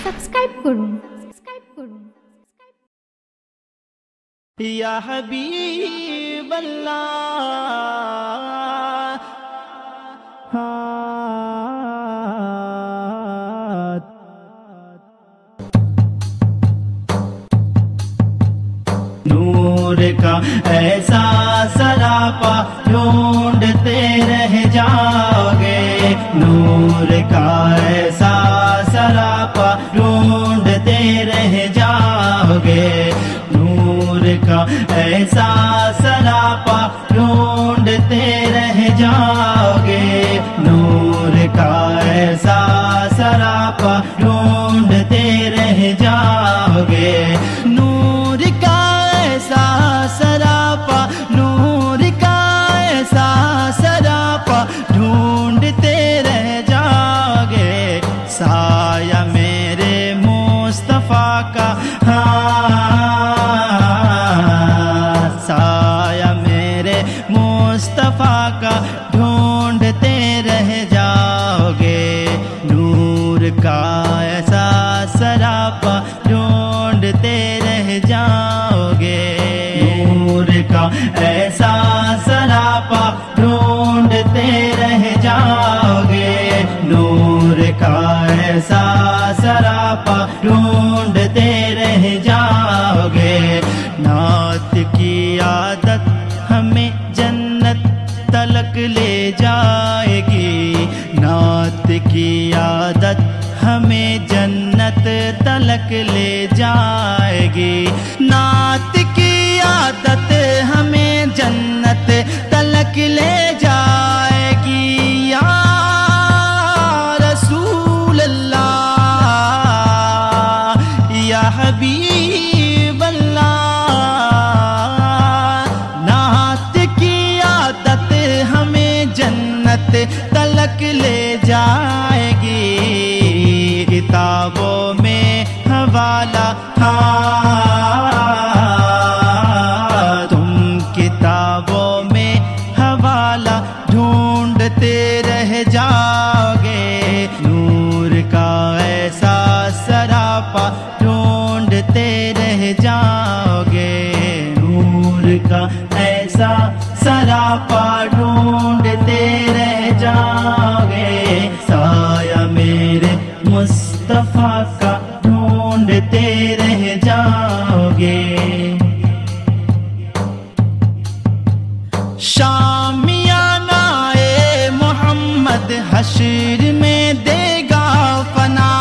Subscribe করুন। یا حبیب اللہ نور کا ایسا سراپا ڈھونڈتے رہ جاؤ گے، نور کا ایسا سراپا ڈھونڈتے رہ جاؤ گے، نور کا ایسا سراپا ڈھونڈتے رہ جاؤ گے، نور کا ایسا سراپا ڈھونڈتے رہ جاؤ گے، نور کا ایسا سراپا، نور کا ایسا سراپا ڈھونڈتے رہ جاؤ گے، سایہ میرے مصطفیٰ کا سایہ میرے مصطفیٰ کا ڈھونڈتے رہ جاؤ گے، نور کا ایسا سراپا ڈھونڈتے رہ جاؤ گے، نور کا ایسا سراپا ڈھونڈتے رہ جاؤ گے، نور کا ایسا سراپا ڈھونڈتے رہ جاؤ گے، نعت کی عادت ہمیں جنت تلک لے جائے گی، نعت کی عادت ہمیں جنت تلک لے جائے گی، نعت کی عادت ہمیں جنت تلک لے جائے گی، یا رسول اللہ یا حبیب اللہ، نعت کی عادت ہمیں جنت تلک لے جائے گی، کتابوں میں حوالہ تم کتابوں میں حوالہ ڈھونڈتے رہ جاؤ گے، نور کا ایسا سراپا ڈھونڈتے رہ جاؤ گے، نور کا ایسا سراپا ڈھونڈتے رہ جاؤ گے، سایہ میرے مصطفیٰ کا ڈھونڈتے رہ جاؤ گے، شامیانہ محمد حشر میں دے گا فنا،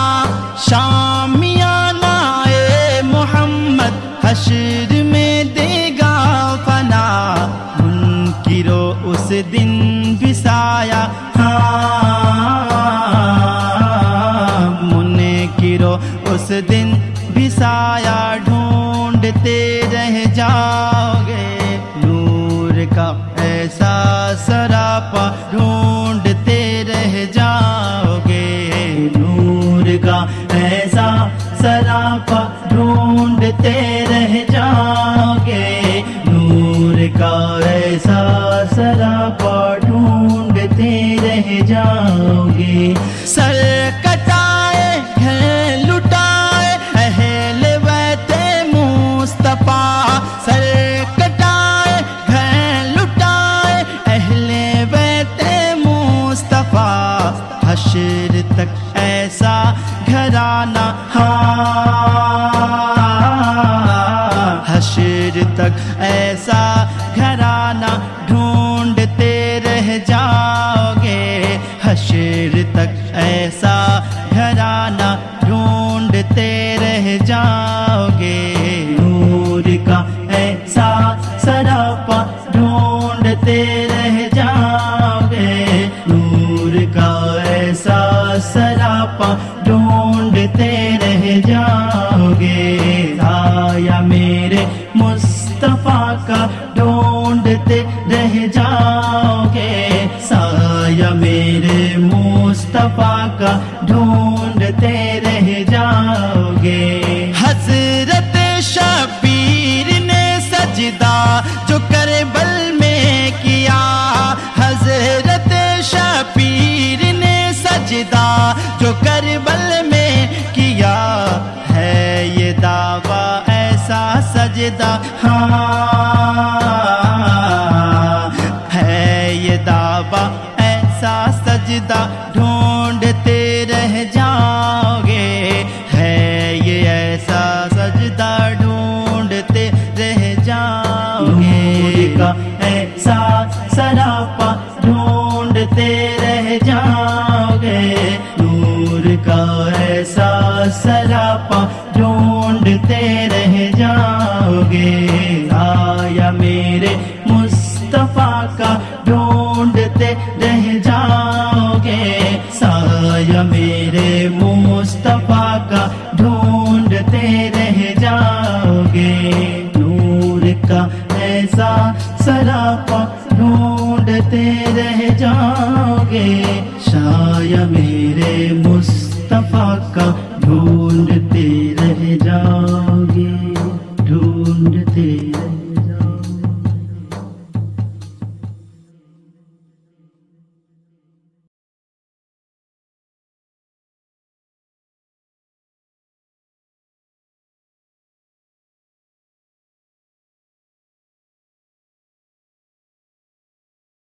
شامیانہ محمد حشر میں دے گا فنا، منکرو اس دن بھی سایہ منکرو اس دن بھی سایہ ڈھونڈتے رہ جاؤ گے، نور کا ایسا سراپا ڈھونڈتے رہ جاؤ گے، نور کا ایسا سراپا ڈھونڈتے رہ جاؤ گے، نور کا ایسا سراپا ڈھونڈتے رہ جاؤ گے، سر کٹائے گھر لٹائے اہل بیت مصطفیٰ، سر کٹائے گھر لٹائے اہل بیت مصطفیٰ، حشر تک ایسا گھرانہ حشر تک ایسا گھرانہ ڈھونڈتے رہ جاؤ گے، حشر تک ایسا گھرانہ ڈھونڈتے رہ جاؤ گے، نور کا ایسا سراپا ڈھونڈتے رہ جاؤ گے، نور کا ایسا سراپا ڈھونڈتے رہ جاؤ گے، سایہ میرے مصطفیٰ کا ڈھونڈتے رہ جاؤ گے، سایہ میرے مصطفیٰ کا ڈھونڈتے رہ جاؤ گے، حضرت سجدہ ہاں ہے یہ دعویٰ ایسا سجدہ ڈھونڈتے رہ جاؤ گے ہے یہ ایسا سجدہ ڈھونڈتے رہ جاؤ گے کا ایسا سراپا ڈھونڈتے رہ جاؤ گے نور کا ایسا سراپا ڈھونڈتے رہ جاؤ گے آیا میرے مصطفیٰ کا ڈھونڈتے رہ جاؤ گے سایہ میرے مصطفیٰ کا ڈھونڈتے رہ جاؤ گے نور کا ایسا سراپا ڈھونڈتے رہ جاؤ گے شاید میرے مصطفیٰ کا